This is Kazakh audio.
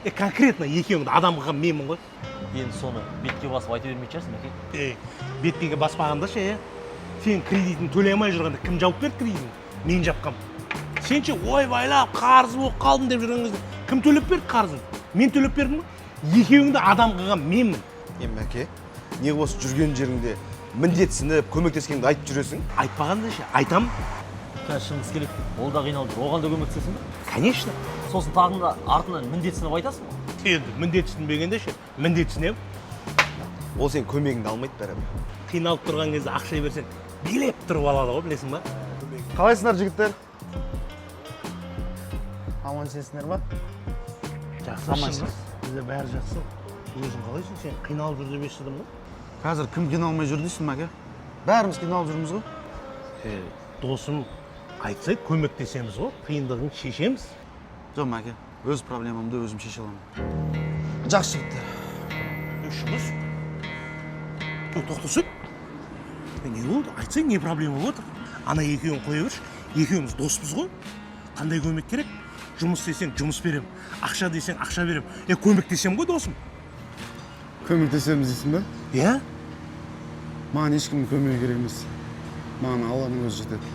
Конкретно екеуіңді адам қылған менмін ғой. Енді соны бетке басып айта бермейтін шығарсың, Мәке? Бетпеге баспағанда ше, сен кредитін төлей алмай жүргенде кім жауып берді кредитін? Мен жапқам. Сен ше ойбайлап қарыз болып қалдым деп жүрген кезде кім төлеп берді қарызын? Мен төлеп бердім ғой. Екеуіңді адам қылған менмін. Мәке, не осы жүрген жеріңде міндетсініп, көмектескеніңді айтып жүресің? Айтпағанда ше, айтам. Шыңғыс керек, ол да қиналып жүр, оған да көмектесесің бе? Конечно. Сосын тағы да артынан міндетсініп айтасың ба? Енді міндетсінбегенде ше, міндетсінем. Ол сен көмегіңді алмайды бәрібір. Қиналып тұрған кезде ақша берсең, билеп тұрып алады ғой, білесің ба? Қалайсыңдар жігіттер? Аман сенсіңдер ма? Жақсы шыңғыс. Бізде бәрі жақсы. Өзің қалайсың? Сен қиналып жүр деп естідім ғой. Қазір кім қиналмай жүр дейсің, Мәке? Бәріміз қиналып жүрміз ғой. Досым айтса көмектесеміз ғой, қиындығын шешеміз. Жоқ, Мәке, өз проблемамды өзім шеше аламын. Жақсы жігіттер. Шыңғыс. Тоқтасың. Не болды? Айтсаң, не проблема болып отыр? Ана екеуін қоя берші. Екеуміз доспыз ғой. Қандай көмек керек? Жұмыс десең, жұмыс берем. Ақша десең, ақша берем. Көмектесем ғой, досым. Көмектесеміз дейсің бе? Иә? Маған ешкімнің көмегі керек емес. Маған Алланың өзі жетеді.